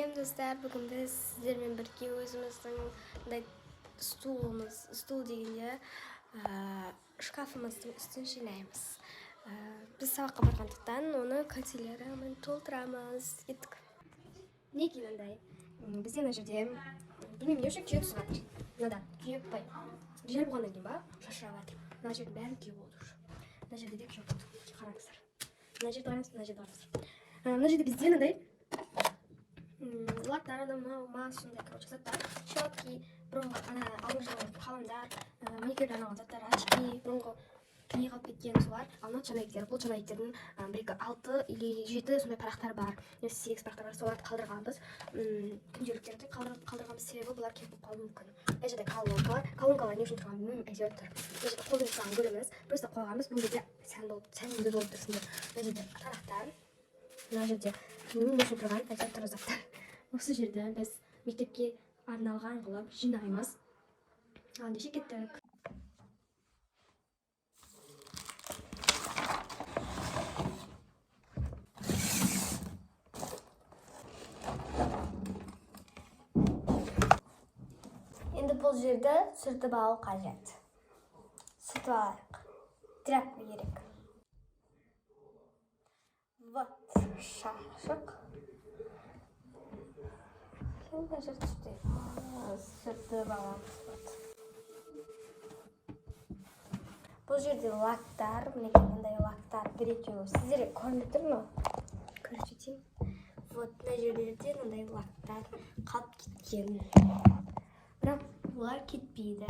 Салем достар, бүгін біз сіздермен бірге өзіміздің стул дегенде шкафымыздың үстін жинаймыз. Біз сабаққа барғандықтан оны контейлермен толтырамыз. Кеттік. Неге мынандай? Бізде мына жерде білмеймін, не үшін күйе түсіп жатыр. Мынадан күйе бай. Жер болғаннан кейін ба шашырап жатыр. Мына жердің бәрін күйе болды уже. Мына жерде де күйе болды. Қараңыздар. Мына жерді қараңыздар, мына жерді қараңыздар. Мына жерде бізде мынандай лактар, сондай, короче, заттар, щетки, бұрынғы алынған қаламдар, маникюрге арналған заттар, очки, бұрынғы киме қалып кеткен солар. Ал мына чанайктер, бұл чанайктердің бір 6 или 7 сондай парақтар бар, 8 парақтар бар, соларды қалдырғанбыз. Күнделіктерді қалдырғанбыз, себебі бұлар кем болып қалуы мүмкін. Мына жерде колонкалар не үшін тұрған білмеймін, әйтеуір тұр. Мына жерде қолдан жасаған бөліміміз, просто қойғанбыз, бұл жерде сәнді болып тұрсыңдар. Мына жерде тарақтар, мына жерде не үшін тұрған әйтеуір тұр заттар. Осы жерді біз мектепке арналған қылып жинаймыз. Ендеше кеттік. Енді бұл жерді сүртіп алу қажет. Сүртіп алайық. Тряпка керек. Вот шашық. Мына жерді сүртіп аламыз. Бұл жерде лактар, мындай лактар бір-екеуі сіздерге көрініп тұр ма? Көрсетейін. Вот мына жерлерде мындай лактар қалып кеткен. Бірақ бұлар кетпейді.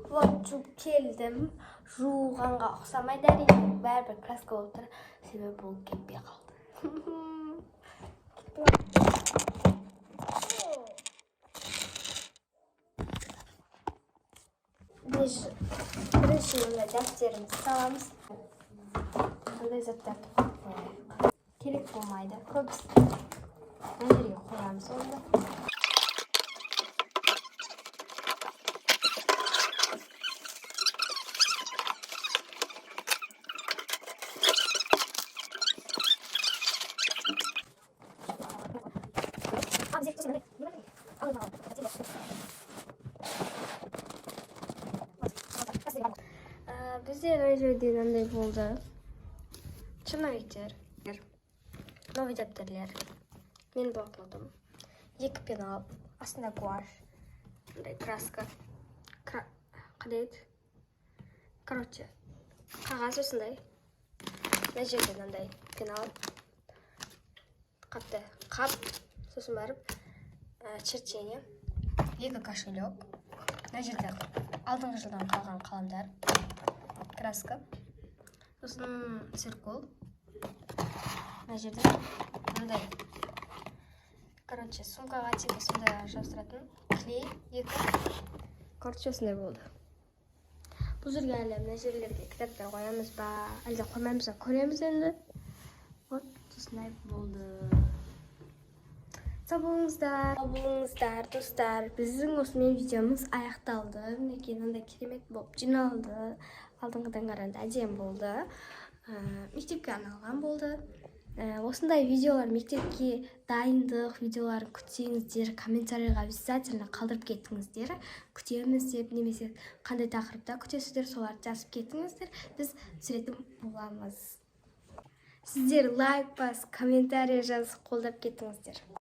Вот келдім, жуғанға ұқсамайды әрине, бәрібір краска болып тұр, себебі бұл кетпей қалды. Бірінші мында дәптерімізді саламыз. Бұндай заттарды қоймайық. Керек болмайды. Көбісі мына жерге қоямыз онда. Бізде мына жерде мындай болды. Чынайктер, новый дәптерлер. Мен блокнотым. 2 пенал, астында гуашь, мындай краска. Қандай еді? Короче, қағаз осындай. Мына жерде мындай пенал. Қапты. Қап, сосын барып черчение. 2 кошелек. Мына жерде алдыңғы жылдан қалған қаламдар. Краска. Сосын циркул. Мына жерде мындай. Короче, сумкаға типа сондай жабыстыратын клей 2. Короче, осындай болды. Бұл жерге әлі мына жерлерге кітаптар қоямыз ба, әлде қоймаймыз ба, көреміз енді. Вот, осындай болды. Сау болыңыздар, достар. Біздің осымен видеомыз аяқталды. Мінекей мындай керемет болып жиналды. Алдыңғыдан қарағанда әдемі болды. Мектепке арналған болды. Осындай видеолар, мектепке дайындық видеоларын күтсеңіздер, комментарийға обязательно қалдырып кетіңіздер. Күтеміз деп, немесе қандай тақырыпта күтесіздер, соларды жазып кетіңіздер. Біз түсіретін боламыз. Сіздер лайк бас, комментарий жазып қолдап кетіңіздер.